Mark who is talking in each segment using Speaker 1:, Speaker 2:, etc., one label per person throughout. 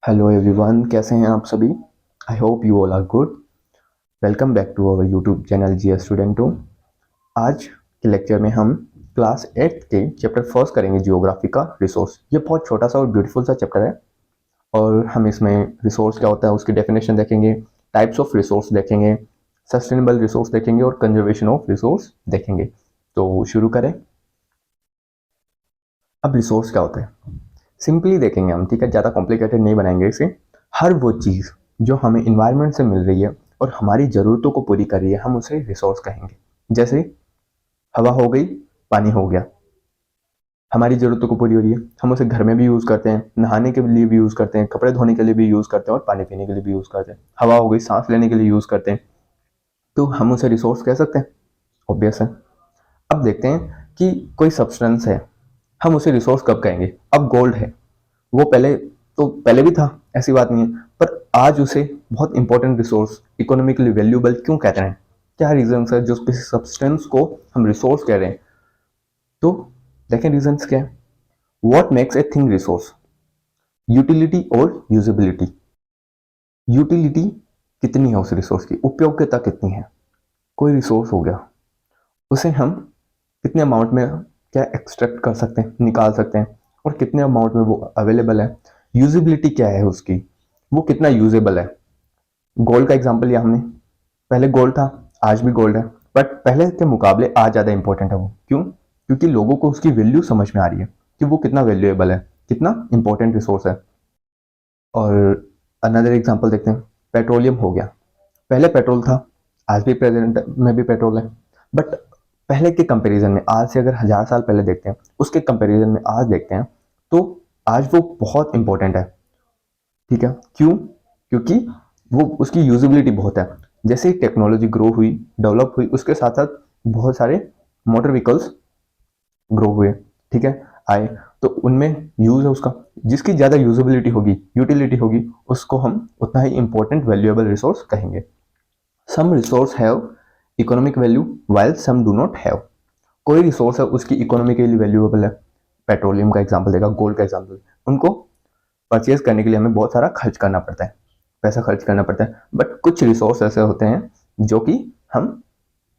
Speaker 1: Hello everyone, कैसे हैं आप सभी। I hope you all are good. Welcome back to our YouTube channel GS स्टूडेंटो। आज के लेक्चर में हम क्लास 8 के चैप्टर फर्स्ट करेंगे, जियोग्राफी का रिसोर्स। ये बहुत छोटा सा और ब्यूटीफुल सा चैप्टर है और हम इसमें रिसोर्स क्या होता है उसकी डेफिनेशन देखेंगे, टाइप्स ऑफ रिसोर्स देखेंगे, सस्टेनेबल रिसोर्स देखेंगे और कंजर्वेशन ऑफ रिसोर्स देखेंगे। तो शुरू करें। अब रिसोर्स क्या होता है सिंपली देखेंगे हम, ठीक है, ज़्यादा कॉम्प्लिकेटेड नहीं बनाएंगे इसे। हर वो चीज़ जो हमें इन्वायरमेंट से मिल रही है और हमारी ज़रूरतों को पूरी कर रही है, हम उसे रिसोर्स कहेंगे। जैसे हवा हो गई, पानी हो गया, हमारी ज़रूरतों को पूरी हो रही है, हम उसे घर में भी यूज़ करते हैं, नहाने के लिए भी यूज़ करते हैं, कपड़े धोने के लिए भी यूज़ करते हैं और पानी पीने के लिए भी यूज़ करते हैं। हवा हो गई, सांस लेने के लिए यूज़ करते हैं, तो हम उसे रिसोर्स कह सकते हैं। ऑब्वियस है। अब देखते हैं कि कोई सब्सटेंस है, हम उसे रिसोर्स कब कहेंगे। अब गोल्ड है, वो पहले भी था, ऐसी बात नहीं है, पर आज उसे बहुत इंपॉर्टेंट रिसोर्स, इकोनॉमिकली वैल्यूएबल क्यों कहते हैं। क्या रीजन है जो किसी सब्सटेंस को हम रिसोर्स कह रहे हैं। तो देखें रीजंस क्या है। What makes a thing resource, utility और यूजेबिलिटी। यूटिलिटी कितनी है उस रिसोर्स की, उपयोगिता कितनी है। कोई रिसोर्स हो गया, उसे हम कितने अमाउंट में क्या एक्सट्रैक्ट कर सकते हैं, निकाल सकते हैं, और कितने अमाउंट में वो अवेलेबल है। यूजेबिलिटी क्या है उसकी, वो कितना यूजेबल है। गोल्ड का एग्जांपल लिया हमने, पहले गोल्ड था, आज भी गोल्ड है, बट पहले के मुकाबले आज ज़्यादा इंपॉर्टेंट है वो। क्यों? क्योंकि लोगों को उसकी वैल्यू समझ में आ रही है कि वो कितना वैल्यूएबल है, कितना इंपॉर्टेंट रिसोर्स है। और अनदर एग्जांपल देखते हैं, पेट्रोलियम हो गया। पहले पेट्रोल था, आज भी प्रेजेंट में भी पेट्रोल है, बट पहले के कंपैरिजन में, आज से अगर 1000 साल पहले देखते हैं, उसके कंपैरिजन में आज देखते हैं, तो आज वो बहुत इंपॉर्टेंट है। ठीक है, क्यों? क्योंकि वो उसकी यूजेबिलिटी बहुत है। जैसे ही टेक्नोलॉजी ग्रो हुई, डेवलप हुई, उसके साथ साथ बहुत सारे मोटर व्हीकल्स ग्रो हुए, ठीक है, आए, तो उनमें यूज है उसका। जिसकी ज़्यादा यूजेबिलिटी होगी, यूटिलिटी होगी, उसको हम उतना ही इंपॉर्टेंट वैल्यूएबल रिसोर्स कहेंगे। Some resource have economic value while some do not have. कोई रिसोर्स है उसकी इकोनॉमिकली वैल्यूएबल है, पेट्रोलियम का एग्जांपल देगा, गोल्ड का एग्जांपल, उनको परचेज करने के लिए हमें बहुत सारा खर्च करना पड़ता है, पैसा खर्च करना पड़ता है। बट कुछ रिसोर्स ऐसे होते हैं जो कि हम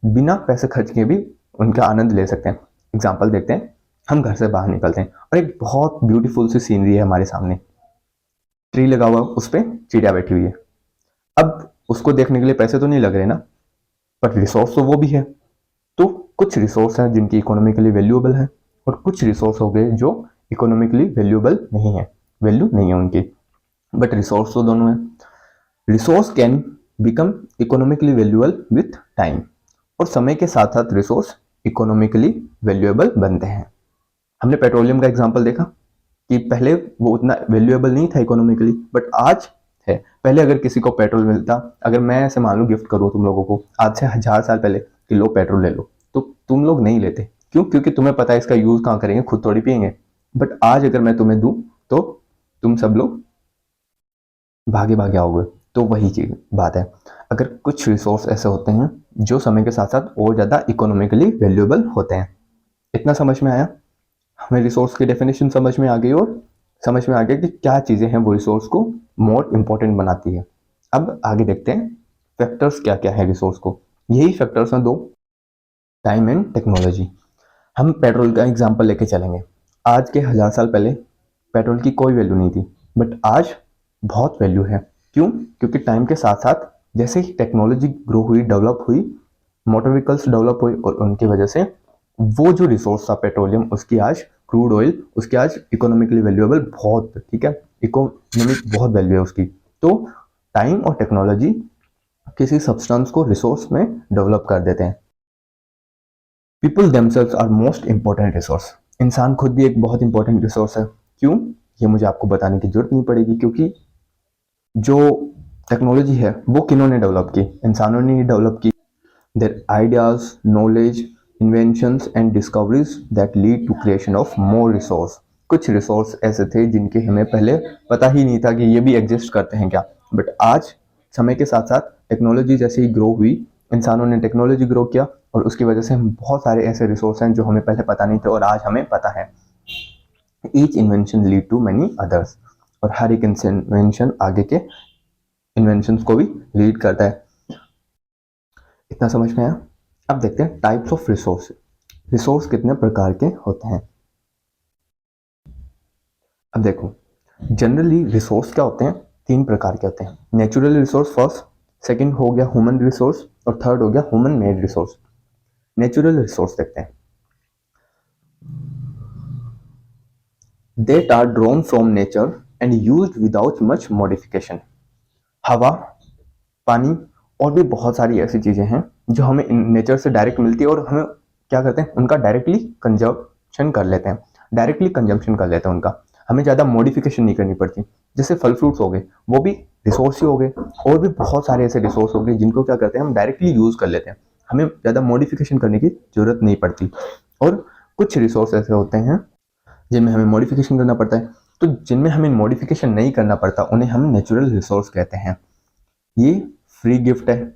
Speaker 1: बिना पैसे खर्च किए भी उनका आनंद ले सकते हैं। एग्जाम्पल देखते हैं, हम घर से बाहर निकलते हैं और एक बहुत ब्यूटीफुल सी सीनरी है हमारे सामने, ट्री लगा हुआ, उस पर चिड़िया बैठी हुई है। अब उसको देखने के लिए पैसे तो नहीं लग रहे ना, बट रिसोर्स तो वो भी है। तो कुछ रिसोर्स हैं जिनकी इकोनॉमिकली वैल्यूएबल है और कुछ रिसोर्स हो गए जो इकोनॉमिकली वैल्यूएबल नहीं है, वैल्यू नहीं है उनकी, बट रिसोर्स तो दोनों है। Resource can become economically valuable with time, और समय के साथ साथ रिसोर्स इकोनॉमिकली वैल्यूएबल बनते हैं। हमने पेट्रोलियम का एग्जांपल देखा कि पहले वो उतना वैल्यूएबल नहीं था इकोनॉमिकली, बट आज है। पहले अगर किसी को पेट्रोल मिलता, अगर मैं ऐसे मान लो गिफ्ट करूँ तुम लोगों को आज से 1000 साल पहले कि लो पेट्रोल ले लो, तो तुम लोग नहीं लेते। क्यों? क्योंकि तुम्हें पता है इसका यूज कहाँ करेंगे, खुद थोड़ी पियेंगे। बट आज अगर मैं तुम्हें दूं तो तुम सब लोग भागे भागे आओगे। तो वही चीज बात है, अगर कुछ रिसोर्स ऐसे होते हैं जो समय के साथ साथ और ज़्यादा इकोनॉमिकली वैल्यूएबल होते हैं। इतना समझ में आया? हमें रिसोर्स की डेफिनेशन समझ में आ गई और समझ में आ गया कि क्या चीज़ें हैं वो रिसोर्स को मोर इम्पोर्टेंट बनाती है। अब आगे देखते हैं फैक्टर्स क्या क्या है रिसोर्स को। यही फैक्टर्स हैं दो, टाइम एंड टेक्नोलॉजी। हम पेट्रोल का एग्जांपल लेके चलेंगे। आज के 1000 साल पहले पेट्रोल की कोई वैल्यू नहीं थी, बट आज बहुत वैल्यू है। क्यों? क्योंकि टाइम के साथ साथ जैसे ही टेक्नोलॉजी ग्रो हुई, डेवलप हुई, मोटर व्हीकल्स डेवलप हुई, और उनकी वजह से वो जो रिसोर्स था पेट्रोलियम, उसकी आज क्रूड ऑयल, उसकी आज इकोनॉमिकली वैल्यूएबल बहुत, ठीक है, इकोनॉमिक बहुत वैल्यू है उसकी। तो टाइम और टेक्नोलॉजी किसी सब्सटेंस को रिसोर्स में डेवलप कर देते हैं। People themselves are most important resource. इंसान खुद भी एक बहुत इंपॉर्टेंट रिसोर्स है। क्यों? ये मुझे आपको बताने की जरूरत नहीं पड़ेगी, क्योंकि जो टेक्नोलॉजी है वो किन्होंने डेवलप की? इंसानों ने ही डेवलप की। Their ideas, knowledge, inventions and discoveries that lead to creation of more resource. कुछ रिसोर्स ऐसे थे जिनके हमें पहले पता ही नहीं था कि ये भी एग्जिस्ट करते हैं क्या, बट आज समय के साथ साथ टेक्नोलॉजी जैसे ही ग्रो हुई, इंसानों ने टेक्नोलॉजी ग्रो किया, और उसकी वजह से हम बहुत सारे ऐसे रिसोर्स हैं जो हमें पहले पता नहीं थे और आज हमें पता है। Each invention lead to many others. और हर एक इन्वेंशन आगे के इन्वेंशंस को भी लीड करता है। इतना समझ में आया। अब देखते हैं टाइप्स ऑफ रिसोर्स। रिसोर्स कितने प्रकार के होते हैं। अब देखो, जनरली रिसोर्स क्या होते हैं, 3 प्रकार के होते हैं। नेचुरल रिसोर्स फर्स्ट, सेकंड हो गया ह्यूमन रिसोर्स, और थर्ड हो गया human made resource. Natural resource देखते हैं। That are drawn from nature and used without much modification। हवा, पानी और भी बहुत सारी ऐसी चीजें हैं जो हमें नेचर से डायरेक्ट मिलती है और हमें क्या करते हैं, उनका डायरेक्टली कंजम्पशन कर लेते हैं, डायरेक्टली कंजम्पशन कर लेते हैं उनका, हमें ज़्यादा मॉडिफिकेशन नहीं करनी पड़ती। जैसे फल फ्रूट्स हो गए, वो भी रिसोर्स ही हो गए, और भी बहुत सारे ऐसे रिसोर्स हो गए जिनको क्या करते हैं, हम डायरेक्टली यूज़ कर लेते हैं, हमें ज़्यादा मॉडिफिकेशन करने की ज़रूरत नहीं पड़ती। और कुछ रिसोर्स ऐसे होते हैं जिनमें हमें मॉडिफिकेशन करना पड़ता है। तो जिनमें हमें मॉडिफिकेशन नहीं करना पड़ता उन्हें हम नेचुरल रिसोर्स कहते हैं। ये फ्री गिफ्ट है,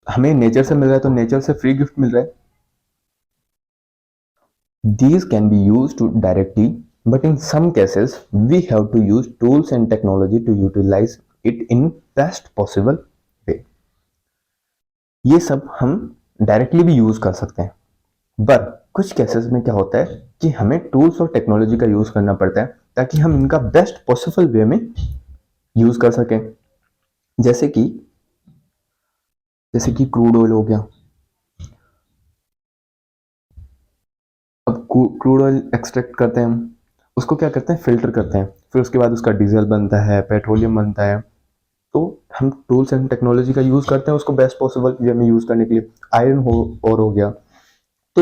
Speaker 1: हमें नेचर से मिल रहा है तो नेचर से फ्री गिफ्ट मिल रहा है। These can be used to directly, but in some cases we have to use tools and technology to utilize it in best possible way। ये सब हम डायरेक्टली भी यूज कर सकते हैं, पर कुछ केसेस में क्या होता है कि हमें टूल्स और टेक्नोलॉजी का यूज करना पड़ता है ताकि हम इनका बेस्ट पॉसिबल वे में यूज कर सकें। जैसे कि क्रूड ऑयल हो गया। अब क्रूड ऑयल एक्सट्रैक्ट करते हैं हम, उसको क्या करते हैं, फिल्टर करते हैं, फिर उसके बाद उसका डीजल बनता है, पेट्रोलियम बनता है। तो हम टूल्स एंड टेक्नोलॉजी का यूज करते हैं उसको बेस्ट पॉसिबल वे में यूज करने के लिए। आयरन हो गया। तो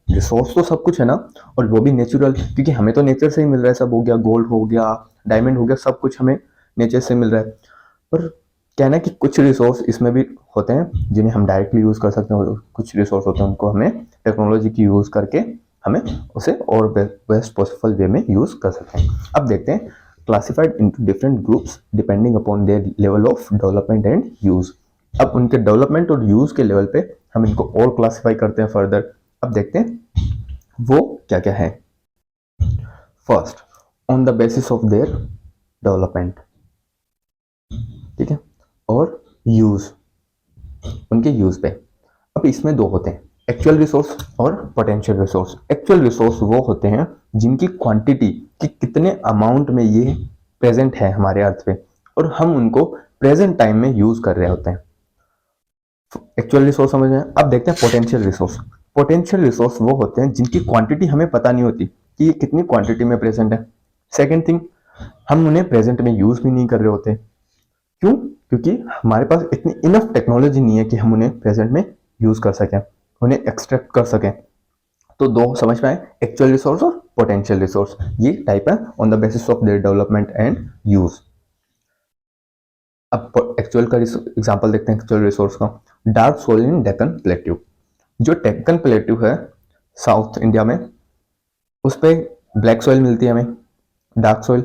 Speaker 1: रिसोर्स तो सब कुछ है ना, और वो भी नेचुरल, क्योंकि हमें तो नेचर से ही मिल रहा है। सब हो गया, गोल्ड हो गया, डायमंड हो गया, सब कुछ हमें नेचर से मिल रहा है। पर कहना है कि कुछ रिसोर्स इसमें भी होते हैं जिन्हें हम डायरेक्टली यूज कर सकते हैं, और कुछ रिसोर्स होते हैं उनको हमें टेक्नोलॉजी की यूज करके हमें उसे और बेस्ट पॉसिबल वे में यूज कर सकते हैं। अब देखते हैं classified into different groups depending upon their level of development and use. अब उनके डेवलपमेंट और यूज के लेवल पे हम इनको और क्लासिफाई करते हैं फर्दर। अब देखते हैं वो क्या क्या है। First, on the basis of their development, ठीक है, और यूज, उनके यूज पे। अब इसमें 2 होते हैं, एक्चुअल रिसोर्स और पोटेंशियल रिसोर्स। एक्चुअल रिसोर्स वो होते हैं जिनकी क्वांटिटी, कि कितने अमाउंट में ये प्रेजेंट है हमारे अर्थ पे, और हम उनको प्रेजेंट टाइम में यूज कर रहे होते हैं। एक्चुअल रिसोर्स समझ में। अब देखते हैं पोटेंशियल रिसोर्स। पोटेंशियल रिसोर्स वो होते हैं जिनकी क्वांटिटी हमें पता नहीं होती कि ये कितनी क्वांटिटी में प्रेजेंट है। सेकेंड थिंग, हम उन्हें प्रेजेंट में यूज भी नहीं कर रहे होते। क्यों? क्योंकि हमारे पास इतनी इनफ टेक्नोलॉजी नहीं है कि हम उन्हें प्रेजेंट में यूज कर सकें, उन्हें एक्सट्रैक्ट कर सकें। तो 2 समझ में आए, एक्चुअल रिसोर्स और पोटेंशियल रिसोर्स। ये टाइप है on the basis of their development and use. अब एक्चुअल का एग्जांपल देखते हैं एक्चुअल रिसोर्स का। डार्क सोइल इन डेक्कन प्लेट्यू। जो डेक्कन प्लेट्यू है साउथ इंडिया में, उस पर ब्लैक सॉइल मिलती है हमें, डार्क सॉइल।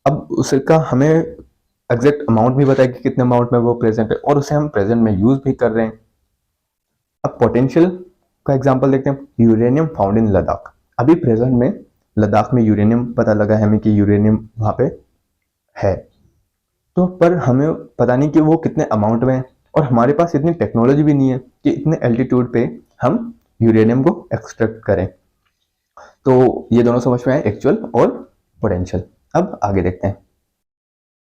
Speaker 1: अब उसका हमें एग्जैक्ट अमाउंट भी बताया कि कितने अमाउंट में वो प्रेजेंट है, और उसे हम प्रेजेंट में यूज भी कर रहे हैं। अब पोटेंशियल का एग्जांपल देखते हैं, यूरेनियम फाउंड इन लद्दाख। अभी प्रेजेंट में लद्दाख में यूरेनियम पता लगा है हमें कि यूरेनियम वहां पे है, तो पर हमें पता नहीं कि वो कितने अमाउंट में है, और हमारे पास इतनी टेक्नोलॉजी भी नहीं है कि इतने एल्टीट्यूड पे हम यूरेनियम को एक्सट्रैक्ट करें। तो ये दोनों समझ में आए, एक्चुअल और पोटेंशियल। अब आगे देखते हैं।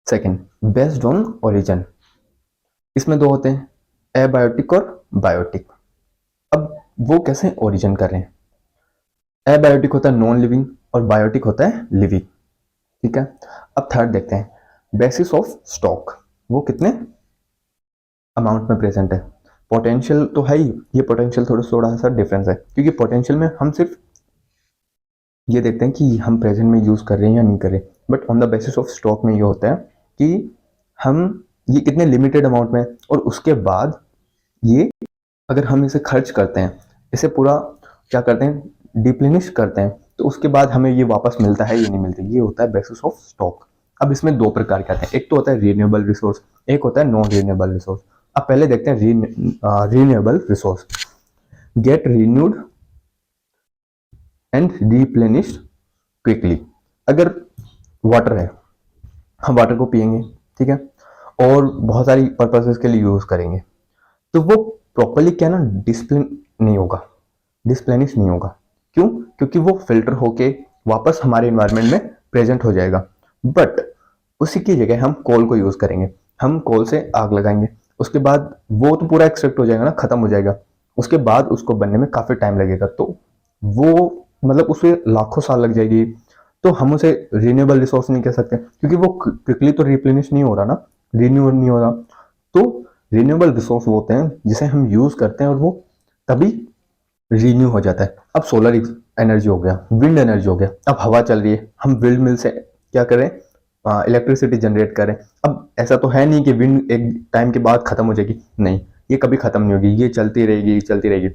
Speaker 1: Second, based on origin. इसमें 2 होते हैं, एबायोटिक और बायोटिक। अब वो कैसे ओरिजिन कर रहे हैं। एबायोटिक होता है नॉन लिविंग, और बायोटिक होता है लिविंग, ठीक है। अब थर्ड देखते हैं, बेसिस ऑफ स्टॉक। वो कितने अमाउंट में प्रेजेंट है। पोटेंशियल तो है ही, ये पोटेंशियल थोड़ा सा डिफरेंस है, क्योंकि पोटेंशियल में हम सिर्फ ये देखते हैं कि हम प्रेजेंट में यूज कर रहे हैं या नहीं कर रहे, but on the basis of stock में ये होता है कि हम ये कितने लिमिटेड अमाउंट में, और उसके बाद ये अगर हम इसे खर्च करते हैं, इसे पूरा क्या करते हैं, डिप्लेनिश करते हैं, तो उसके बाद हमें ये वापस मिलता है या नहीं मिलता, ये होता है बेसिस ऑफ स्टॉक। अब इसमें 2 प्रकार के आते हैं, एक तो होता है रीन्यूएबल रिसोर्स, एक होता है नॉन रीन्यूएबल रिसोर्स। अब पहले देखते हैं renewable resource. Get renewed and replenished quickly. अगर वाटर है, हम वाटर को पियेंगे, ठीक है, और बहुत सारी पर्पसेस के लिए यूज़ करेंगे, तो वो प्रॉपरली क्या ना डिसिप्लिन नहीं होगा, डिस्प्लेनिश नहीं होगा। क्यों? क्योंकि वो फिल्टर होके वापस हमारे इन्वायरमेंट में प्रेजेंट हो जाएगा। बट उसी की जगह हम कोल को यूज़ करेंगे, हम कोल से आग लगाएंगे, उसके बाद वो तो पूरा एक्सट्रैक्ट हो जाएगा ना, ख़त्म हो जाएगा, उसके बाद उसको बनने में काफ़ी टाइम लगेगा, तो वो मतलब उसमें लाखों साल लग जाएगी। तो हम उसे रिन्यूएबल रिसोर्स नहीं कह सकते, क्योंकि वो क्विकली तो रिप्लेनिश नहीं हो रहा ना, रिन्यू नहीं हो रहा। तो रिन्यूएबल रिसोर्स वो होते हैं जिसे हम यूज़ करते हैं और वो तभी रिन्यू हो जाता है। अब सोलर एनर्जी हो गया, विंड एनर्जी हो गया, अब हवा चल रही है, हम विंड मिल से क्या करें, इलेक्ट्रिसिटी जनरेट करें। अब ऐसा तो है नहीं कि विंड एक टाइम के बाद खत्म हो जाएगी, नहीं, ये कभी खत्म नहीं होगी, ये चलती रहेगी चलती रहेगी,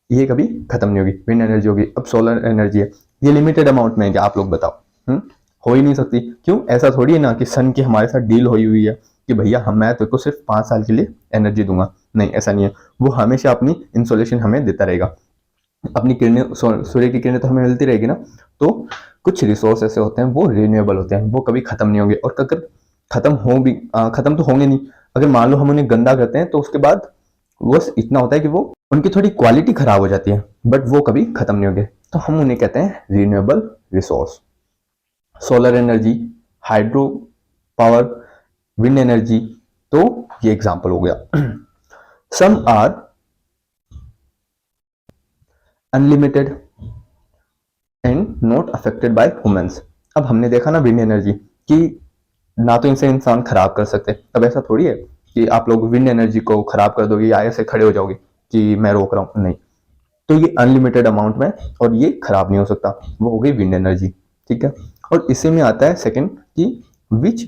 Speaker 1: ये कभी खत्म नहीं होगी। विंड एनर्जी होगी, अब सोलर एनर्जी है, ये लिमिटेड अमाउंट में है क्या, आप लोग बताओ। हो ही नहीं सकती। क्यों? ऐसा थोड़ी है ना कि सन की हमारे साथ डील हुई है कि भैया हम मैं तेरे को सिर्फ 5 साल के लिए एनर्जी दूंगा, नहीं ऐसा नहीं है। वो हमेशा अपनी इंसोलेशन हमें देता रहेगा, अपनी किरणें, सूर्य की किरणें तो हमें मिलती रहेगी ना। तो कुछ रिसोर्स ऐसे होते हैं वो रिन्यूएबल होते हैं, वो कभी खत्म नहीं होंगे, और अगर खत्म हो भी खत्म तो होंगे नहीं। अगर मान लो हम उन्हें गंदा करते हैं तो उसके बाद बस इतना होता है कि वो उनकी थोड़ी क्वालिटी खराब हो जाती है, बट वो कभी खत्म नहीं होंगे, तो हम उन्हें कहते हैं renewable resource. Solar energy, hydro power, wind energy, तो ये एग्जांपल हो गया। Some are unlimited and not affected by humans. अब हमने देखा ना विंड एनर्जी कि ना तो इनसे इंसान खराब कर सकते। अब ऐसा थोड़ी है कि आप लोग विंड एनर्जी को खराब कर दोगे या ऐसे खड़े हो जाओगे कि मैं रोक रहा हूं, नहीं। तो ये अनलिमिटेड अमाउंट में और ये खराब नहीं हो सकता, वो हो गई विंड एनर्जी, ठीक है। और इसी में आता है सेकंड कि विच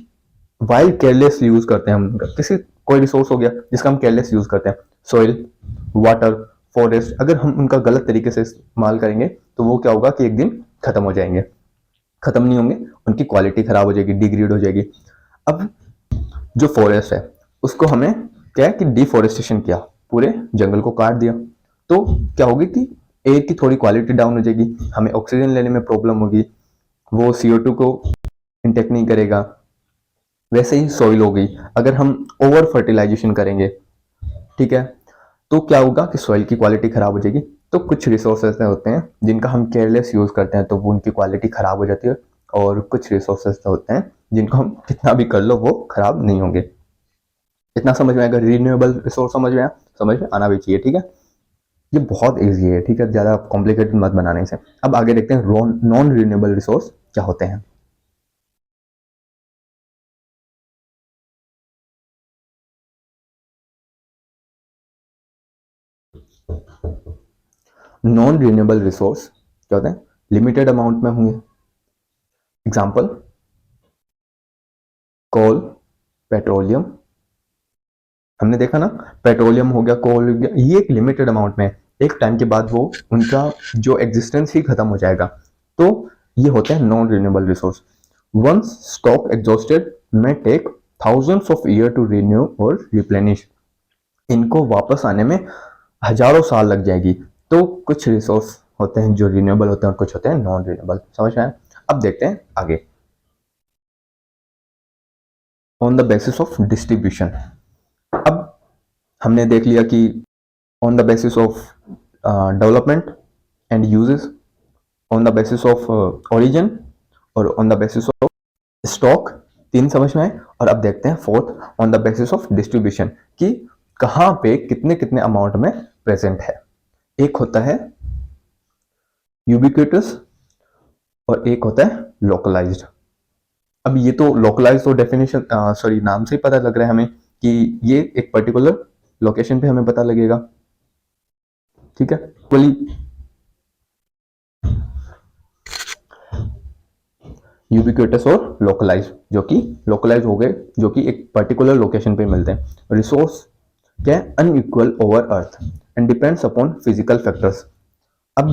Speaker 1: वाइल केयरलेस यूज करते हैं हम, किसी कोई रिसोर्स हो गया जिसका हम केयरलेस यूज करते हैं, सॉइल, वाटर, फॉरेस्ट, अगर हम उनका गलत तरीके से इस्तेमाल करेंगे तो वो क्या होगा कि एक दिन खत्म हो जाएंगे, खत्म नहीं होंगे, उनकी क्वालिटी खराब हो जाएगी, डिग्रेड हो जाएगी। अब जो फॉरेस्ट है उसको हमें क्या है कि डिफोरेस्टेशन किया, पूरे जंगल को काट दिया, तो क्या होगी कि एयर की थोड़ी क्वालिटी डाउन हो जाएगी, हमें ऑक्सीजन लेने में प्रॉब्लम होगी, वो CO2 को इंटेक नहीं करेगा। वैसे ही सॉइल हो गई, अगर हम ओवर फर्टिलाइजेशन करेंगे, ठीक है, तो क्या होगा कि सॉइल की क्वालिटी खराब हो जाएगी। तो कुछ रिसोर्सेज होते हैं जिनका हम केयरलेस यूज करते हैं तो वो उनकी क्वालिटी खराब हो जाती है, और कुछ रिसोर्सेज होते हैं जिनको हम कितना भी कर लो वो खराब नहीं होंगे। इतना समझ में आएगा? रिन्यूएबल रिसोर्स समझ में आया, समझ में आना भी चाहिए, ठीक है। ये बहुत ईजी है, ठीक है, ज्यादा कॉम्प्लिकेटेड मत बनाने से। अब आगे देखते हैं नॉन रिन्यूएबल रिसोर्स क्या होते हैं। नॉन रिन्यूएबल रिसोर्स क्या होते हैं? लिमिटेड अमाउंट में होंगे। एग्जाम्पल, कोल, पेट्रोलियम, हमने देखा ना, पेट्रोलियम हो गया, कोल हो गया, ये एक लिमिटेड अमाउंट में, एक टाइम के बाद वो उनका जो एग्जिस्टेंस ही खत्म हो जाएगा। तो ये होते हैं non renewable resource. Once stock exhausted may take thousands of year to renew और रिप्लेनिश, इनको वापस आने में हजारों साल लग जाएगी। तो कुछ रिसोर्स होते हैं जो रिन्यूएबल होते हैं और कुछ होते हैं नॉन रिन्यूएबल, समझ में आया? अब देखते हैं आगे, on the basis of distribution. अब हमने देख लिया कि on the basis of development and uses, on the basis of origin, और on the basis of stock, तीन समझ में आए। और अब देखते हैं fourth, on the basis of distribution, कि कहां पे कितने कितने अमाउंट में प्रेजेंट है। एक होता है यूबिक्विटस और एक होता है लोकलाइज्ड। अब ये तो लोकलाइज्ड तो डेफिनेशन सॉरी नाम से ही पता लग रहा है हमें कि ये एक पर्टिकुलर लोकेशन पे हमें पता लगेगा, ठीक है। यूबिक्विटस और लोकलाइज, जो कि लोकलाइज हो गए, जो कि एक पर्टिकुलर लोकेशन पे मिलते हैं। रिसोर्स क्या है? Unequal over earth and depends upon physical factors. अब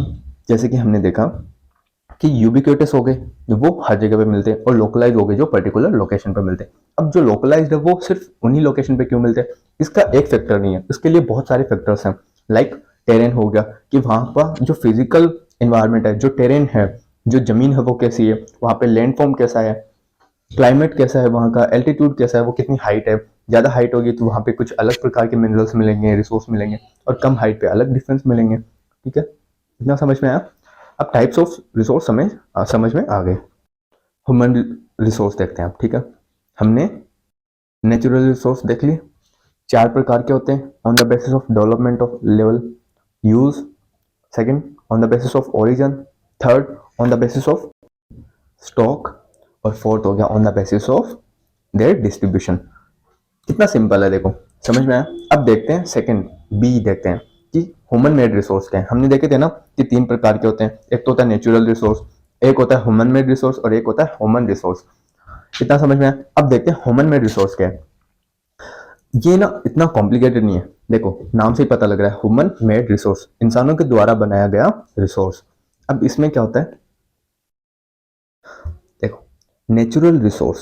Speaker 1: जैसे कि हमने देखा कि यूबिक्विटस हो गए जो वो हर जगह पे मिलते हैं, और लोकलाइज हो गए जो पर्टिकुलर लोकेशन पे मिलते हैं। अब जो लोकलाइज्ड है वो सिर्फ उन्हीं लोकेशन पे क्यों मिलते हैं? इसका एक फैक्टर नहीं है, इसके लिए बहुत सारे फैक्टर्स हैं। लाइक टेरेन हो गया, कि वहां पर जो फिजिकल इन्वायरमेंट है, जो टेरेन है, जो जमीन है वो कैसी है, वहां पे लैंडफॉर्म कैसा है, क्लाइमेट कैसा है वहाँ का, एल्टीट्यूड कैसा है, वो कितनी हाइट है। ज़्यादा हाइट होगी तो वहाँ पे कुछ अलग प्रकार के मिनरल्स मिलेंगे, रिसोर्स मिलेंगे, और कम हाइट पे अलग डिफरेंस मिलेंगे। ठीक है, इतना समझ में आया। अब टाइप्स ऑफ रिसोर्स समझ में आ गए। ह्यूमन रिसोर्स देखते हैं अब। ठीक है, हमने नेचुरल रिसोर्स देख लिए, 4 प्रकार के होते हैं। On the basis of development of level, use, second on the basis of origin, third on the basis of stock, और फोर्थ हो गया on the basis of their distribution. कितना सिंपल है, देखो समझ में आया। अब देखते हैं सेकंड, बी देखते हैं कि ह्यूमन मेड रिसोर्स क्या है। हमने देखे थे ना कि 3 प्रकार के होते हैं, एक तो होता है नेचुरल रिसोर्स, एक होता है ह्यूमन मेड रिसोर्स, और एक होता है ह्यूमन रिसोर्स। कितना समझ में आया। अब देखते हैं ह्यूमन मेड रिसोर्स क्या है। ये ना इतना कॉम्प्लिकेटेड नहीं है, देखो नाम से ही पता लग रहा है, ह्यूमन मेड रिसोर्स, इंसानों के द्वारा बनाया गया रिसोर्स। अब इसमें क्या होता है, देखो natural resource,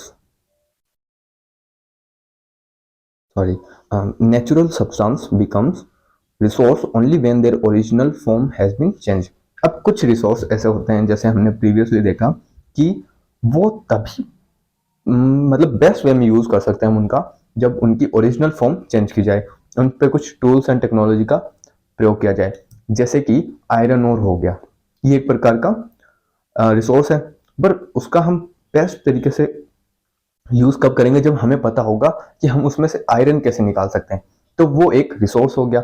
Speaker 1: sorry, natural substance becomes resource only when their original form has been change. अब कुछ रिसोर्स ऐसे होते हैं, जैसे हमने प्रीवियसली देखा कि वो तभी मतलब बेस्ट वे में यूज कर सकते हैं हम उनका, जब उनकी ओरिजिनल फॉर्म चेंज की जाए, उन पे कुछ टूल्स एंड टेक्नोलॉजी का प्रयोग किया जाए। जैसे कि आयरन ओर हो गया, ये एक प्रकार का रिसोर्स है, पर उसका हम बेस्ट तरीके से यूज कब करेंगे, जब हमें पता होगा कि हम उसमें से आयरन कैसे निकाल सकते हैं। तो वो एक रिसोर्स हो गया,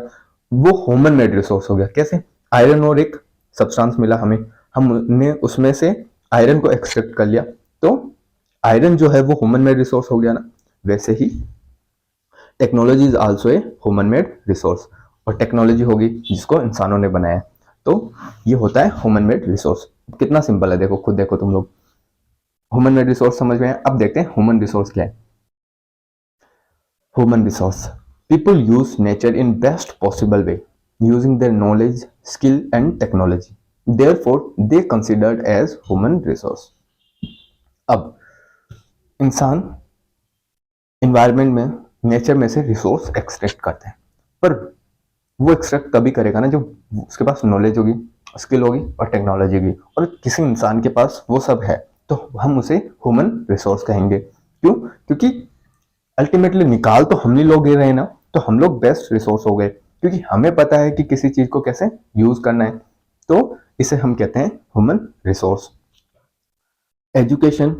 Speaker 1: वो ह्यूमन मेड रिसोर्स हो गया। कैसे, आयरन और एक सब्सटेंस मिला हमें, हमने उसमें से आयरन को एक्सट्रैक्ट कर लिया, तो आयरन जो है वो ह्यूमन मेड रिसोर्स हो गया ना। वैसे ही technology is also a human made resource, और टेक्नोलॉजी होगी जिसको इंसानों ने बनाया, तो ये होता है ह्यूमन मेड रिसोर्स। कितना सिंपल है, देखो खुद देखो तुम लोग, ह्यूमन मेड रिसोर्स समझ में आया। अब देखते हैं ह्यूमन रिसोर्स क्या है। Human resource, people use nature in best possible way using their knowledge, skill and technology, therefore they considered as human resource. अब इंसान इन्वायरमेंट में, नेचर में से रिसोर्स एक्सट्रैक्ट करते हैं, पर वो एक्सट्रैक्ट तभी करेगा ना जब उसके पास नॉलेज होगी, स्किल होगी और टेक्नोलॉजी होगी, और किसी इंसान के पास वो सब है तो हम उसे ह्यूमन रिसोर्स कहेंगे। क्यों, क्योंकि अल्टीमेटली निकाल तो हम ही लोग ही रहे ना, तो हम लोग बेस्ट रिसोर्स हो गए, क्योंकि हमें पता है कि किसी चीज को कैसे यूज करना है, तो इसे हम कहते हैं human resource. Education,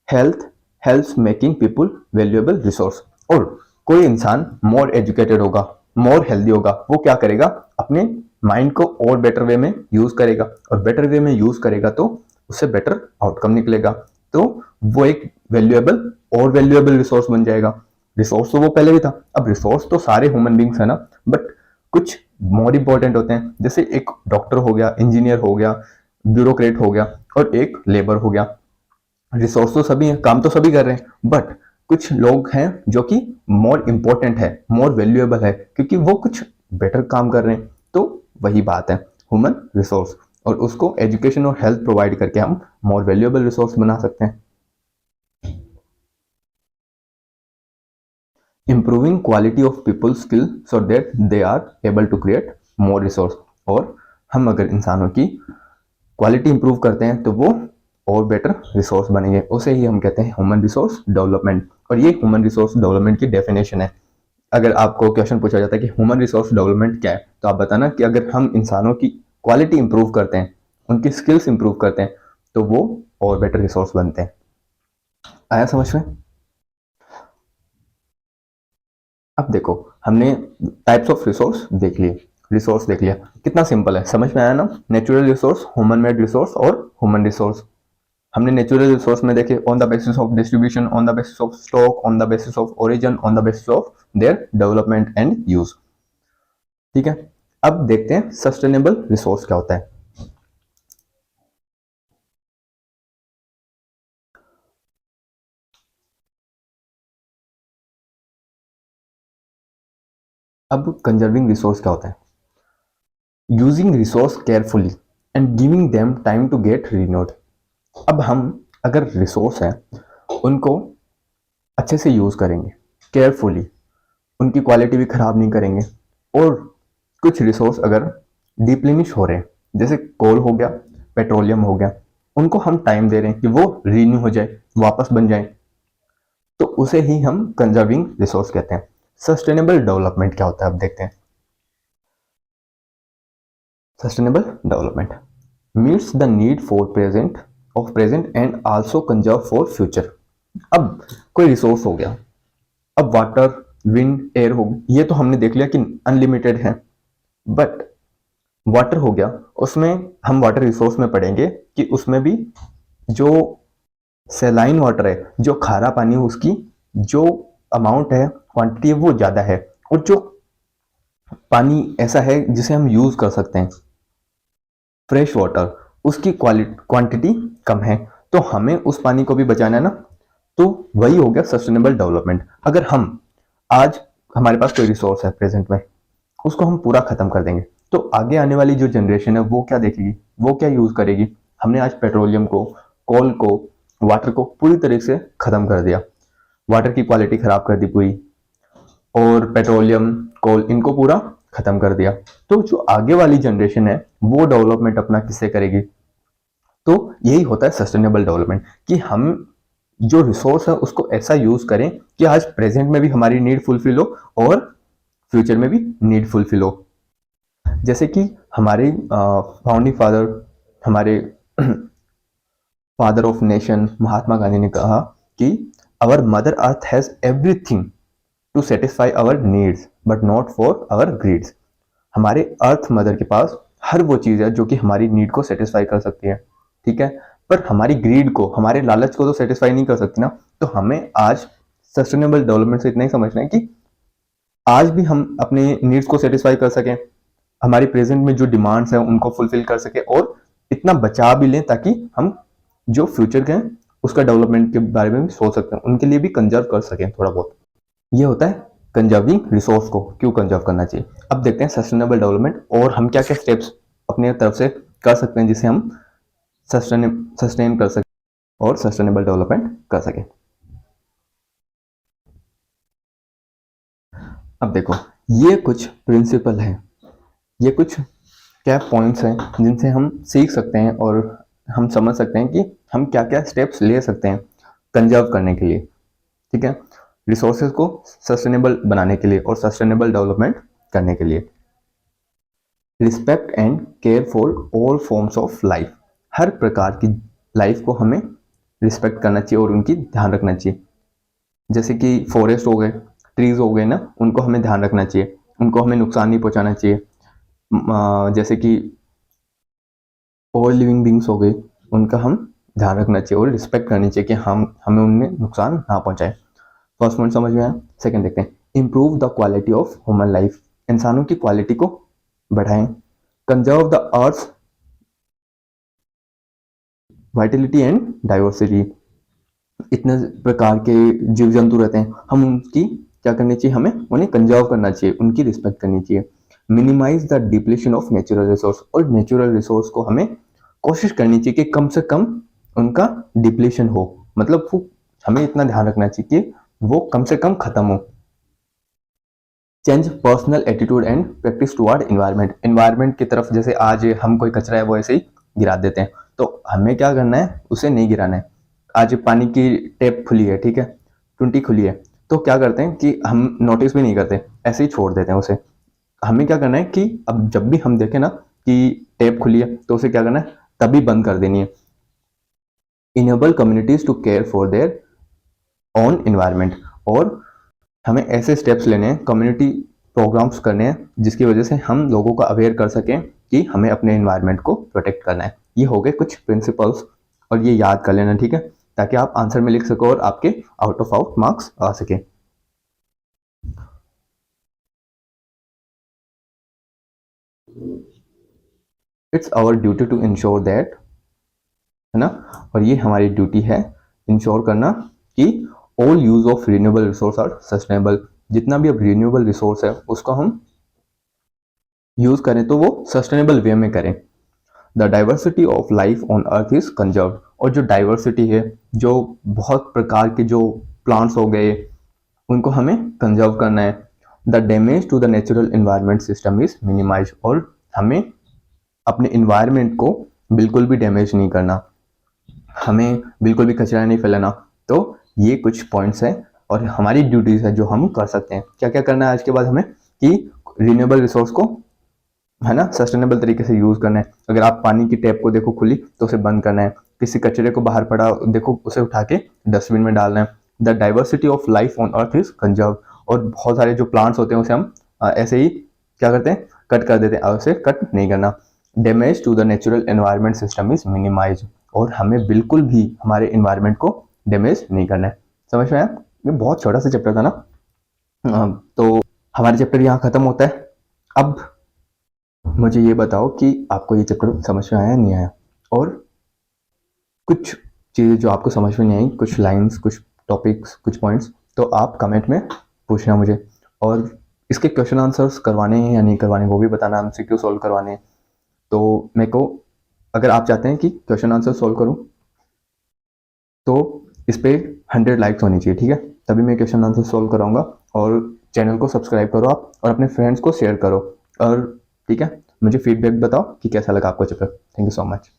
Speaker 1: health helps making people valuable resource. और कोई इंसान मोर एजुकेटेड होगा, मोर हेल्दी होगा, वो क्या करेगा, अपने माइंड को और बेटर वे में यूज करेगा, और बेटर वे में यूज करेगा तो उससे बेटर आउटकम निकलेगा, तो वो एक वैल्यूएबल रिसोर्स बन जाएगा। रिसोर्स तो वो पहले भी था, अब रिसोर्स तो सारे ह्यूमन बींग्स है ना, बट कुछ मोर इंपॉर्टेंट होते हैं, जैसे एक डॉक्टर हो गया, इंजीनियर हो गया, ब्यूरोक्रेट हो गया, और एक लेबर हो गया। रिसोर्स तो सभी हैं, काम तो सभी कर रहे हैं, बट कुछ लोग हैं जो कि मोर इंपॉर्टेंट है, मोर वैल्यूएबल है, क्योंकि वो कुछ बेटर काम कर रहे हैं, तो वही बात है ह्यूमन रिसोर्स, और उसको एजुकेशन और हेल्थ प्रोवाइड करके हम मोर वैल्यूएबल रिसोर्स बना सकते हैं। Improving quality of people skill so that they are able to create more resource, और हम अगर इंसानों की क्वालिटी इंप्रूव करते हैं तो वो और बेटर रिसोर्स बनेंगे, उसे ही हम कहते हैं ह्यूमन रिसोर्स डेवलपमेंट। और ये ह्यूमन रिसोर्स डेवलपमेंट की डेफिनेशन है। अगर आपको क्वेश्चन पूछा जाता है कि ह्यूमन रिसोर्स डेवलपमेंट क्या है, तो आप बताना कि अगर हम इंसानों की क्वालिटी इंप्रूव करते हैं, उनकी स्किल्स इंप्रूव करते हैं, तो वो और बेटर रिसोर्स बनते हैं। आया समझ में। अब देखो हमने टाइप्स ऑफ रिसोर्स देख लिया, कितना सिंपल है, समझ में आया ना। Natural resource, human made resource और ह्यूमन रिसोर्स। हमने नेचुरल रिसोर्स में देखे on the basis of distribution, on the basis of stock, on the basis of origin, on the basis of their development and use. ठीक है, अब देखते हैं sustainable resource क्या होता है। अब कंजर्विंग रिसोर्स क्या होता है। Using resource carefully and giving them time to get renewed. अब हम अगर रिसोर्स है उनको अच्छे से यूज करेंगे, केयरफुली, उनकी क्वालिटी भी खराब नहीं करेंगे, और कुछ रिसोर्स अगर डिप्लेनिश हो रहे हैं, जैसे कोल हो गया, पेट्रोलियम हो गया, उनको हम टाइम दे रहे हैं कि वो रीन्यू हो जाए, वापस बन जाए, तो उसे ही हम कंजर्विंग रिसोर्स कहते हैं। सस्टेनेबल डेवलपमेंट क्या होता है, अब देखते हैं। Sustainable development meets the need for present and also conserve for future. अब कोई रिसोर्स हो गया, अब वाटर, विंड, एयर हो गया, ये तो हमने देख लिया कि अनलिमिटेड है, बट वाटर हो गया, उसमें हम वाटर रिसोर्स में पढ़ेंगे कि उसमें भी जो सेलाइन वाटर है, जो खारा पानी है, उसकी जो अमाउंट है, क्वांटिटी है, वो ज़्यादा है, और जो पानी ऐसा है जिसे हम यूज़ कर सकते हैं, फ्रेश वाटर, उसकी क्वांटिटी कम है, तो हमें उस पानी को भी बचाना है ना। तो वही हो गया सस्टेनेबल डेवलपमेंट। अगर हम आज हमारे पास कोई रिसोर्स है प्रेजेंट में, उसको हम पूरा खत्म कर देंगे, तो आगे आने वाली जो जनरेशन है वो क्या देखेगी, वो क्या यूज करेगी। हमने आज पेट्रोलियम को, कोल को, वाटर को पूरी तरह से खत्म कर दिया, वाटर की क्वालिटी खराब कर दी पूरी, और पेट्रोलियम, कोल, इनको पूरा खत्म कर दिया। तो जो आगे वाली जनरेशन है वो डेवलपमेंट अपना किससे करेगी। तो यही होता है सस्टेनेबल डेवलपमेंट, कि हम जो रिसोर्स है उसको ऐसा यूज करें कि आज प्रेजेंट में भी हमारी नीड फुलफिल हो और फ्यूचर में भी नीड फुलफिल हो। जैसे कि हमारे फाउंडिंग फादर, हमारे father of nation Mahatma Gandhi ने कहा कि our mother earth has everything to satisfy our needs but not for our greeds. हमारे अर्थ मदर के पास हर वो चीज़ है जो कि हमारी नीड को सेटिस्फाई कर सकती है, ठीक है, पर हमारी ग्रीड को, हमारे लालच को तो सेटिस्फाई नहीं कर सकती ना। तो हमें आज सस्टेनेबल डेवलपमेंट से इतना ही समझना है कि आज भी हम अपने नीड्स को सेटिस्फाई कर सकें, हमारी प्रेजेंट में जो डिमांड्स हैं उनको फुलफिल कर सके, और इतना बचा भी लें ताकि हम जो फ्यूचर के हैं उसका डेवलपमेंट के बारे में भी सोच सकते हैं, उनके लिए भी कंजर्व कर सकें थोड़ा बहुत। ये होता है कंजर्विंग रिसोर्स को क्यों कंजर्व करना चाहिए। अब देखते हैं सस्टेनेबल डेवलपमेंट और हम क्या क्या स्टेप्स अपने तरफ से कर सकते हैं जिसे हम सस्टेन कर सकें और सस्टेनेबल डेवलपमेंट कर सकें। अब देखो, ये कुछ प्रिंसिपल हैं, ये कुछ क्या पॉइंट्स हैं जिनसे हम सीख सकते हैं और हम समझ सकते हैं कि हम क्या क्या स्टेप्स ले सकते हैं कंजर्व करने के लिए, ठीक है, रिसोर्सेज को सस्टेनेबल बनाने के लिए और सस्टेनेबल डेवलपमेंट करने के लिए। Respect and care for all forms of life, हर प्रकार की लाइफ को हमें रिस्पेक्ट करना चाहिए और उनकी ध्यान रखना चाहिए। जैसे कि फॉरेस्ट हो गए, ट्रीज हो गए ना, उनको हमें ध्यान रखना चाहिए, उनको हमें नुकसान नहीं पहुंचाना चाहिए। जैसे कि ऑल लिविंग बींग्स हो गए, उनका हम ध्यान रखना चाहिए और रिस्पेक्ट करनी चाहिए कि हम हमें उनमें नुकसान ना पहुंचाए। फर्स्ट पॉइंट समझ में आया। सेकंड देखते हैं, improve the quality of human life, इंसानों की क्वालिटी को बढ़ाएं। Conserve the earth Vitality and diversity, इतने प्रकार के जीव जंतु रहते हैं, हम उनकी क्या करनी चाहिए, हमें उन्हें कंजर्व करना चाहिए, उनकी रिस्पेक्ट करनी चाहिए। Minimize the depletion of natural resource, और नेचुरल रिसोर्स को हमें कोशिश करनी चाहिए कि कम से कम उनका डिप्लेशन हो, मतलब वो हमें इतना ध्यान रखना चाहिए कि वो कम से कम खत्म हो। Change personal attitude and practice toward environment, environment की तरफ जैसे आज हम कोई कचरा है वो ऐसे ही गिरा देते हैं, तो हमें क्या करना है, उसे नहीं गिराना है। आज पानी की टैप खुली है, ठीक है, टुंटी खुली है, तो क्या करते हैं कि हम नोटिस भी नहीं करते, ऐसे ही छोड़ देते हैं उसे। हमें क्या करना है कि अब जब भी हम देखें ना कि टैप खुली है तो उसे क्या करना है, तभी बंद कर देनी है। Enable communities to care for their own environment, और हमें ऐसे स्टेप्स लेने हैं, कम्युनिटी प्रोग्राम्स करने हैं जिसकी वजह से हम लोगों को अवेयर कर सकें कि हमें अपने एनवायरनमेंट को प्रोटेक्ट करना है। ये हो गए कुछ प्रिंसिपल्स, और ये याद कर लेना, ठीक है, ताकि आप आंसर में लिख सको और आपके आउट ऑफ आउट मार्क्स आ सके। It's our duty to ensure that, है ना, और ये हमारी ड्यूटी है इंश्योर करना कि all use of renewable resource are sustainable, जितना भी अब रिन्यूएबल रिसोर्स है उसको हम यूज करें तो वो सस्टेनेबल वे में करें। The diversity of life on earth is conserve, और जो डाइवर्सिटी है, जो बहुत प्रकार के जो प्लांट्स हो गए, उनको हमें कंजर्व करना है। The damage to the natural environment system is minimize, और हमें अपने इन्वायरमेंट को बिल्कुल भी डैमेज नहीं करना। हमें बिल्कुल भी कचरा नहीं फैलाना। तो ये कुछ पॉइंट्स हैं और हमारी ड्यूटीज़ है जो हम कर सकते हैं। क्या क्या करना है आज के बाद हमें कि रिन्यूएबल रिसोर्स को, है ना, सस्टेनेबल तरीके से यूज़ करना है। अगर आप पानी की टैप को देखो खुली तो उसे बंद करना है। किसी कचरे को बाहर पड़ा देखो उसे उठा के डस्टबिन में डालना है। The diversity of life on earth is conserve. और बहुत सारे जो प्लांट्स होते हैं उसे हम ऐसे ही क्या करते हैं, कट कर देते हैं, उसे कट नहीं करना। Damage to the natural environment system is minimize. और हमें बिल्कुल भी हमारे एनवायरनमेंट को डैमेज नहीं करना है। समझ में आया? ये बहुत छोटा सा चैप्टर था ना। तो हमारा चैप्टर यहाँ खत्म होता है। अब मुझे ये बताओ कि आपको ये चैप्टर समझ में आया नहीं आया, और कुछ चीज़ें जो आपको समझ में नहीं आई, कुछ लाइंस, कुछ टॉपिक्स, कुछ पॉइंट्स, तो आप कमेंट में पूछना मुझे। और इसके क्वेश्चन आंसर्स करवाने हैं या नहीं करवाने वो भी बताना, एमसीक्यू सॉल्व करवाने हैं। तो मेरे को, अगर आप चाहते हैं कि क्वेश्चन आंसर सॉल्व करूं तो इस पर 100 लाइक्स होनी चाहिए, ठीक है, तभी मैं क्वेश्चन आंसर सॉल्व कराऊंगा। और चैनल को सब्सक्राइब करो आप और अपने फ्रेंड्स को शेयर करो। और ठीक है, मुझे फीडबैक बताओ कि कैसा लगा आपको chapter. Thank you so much.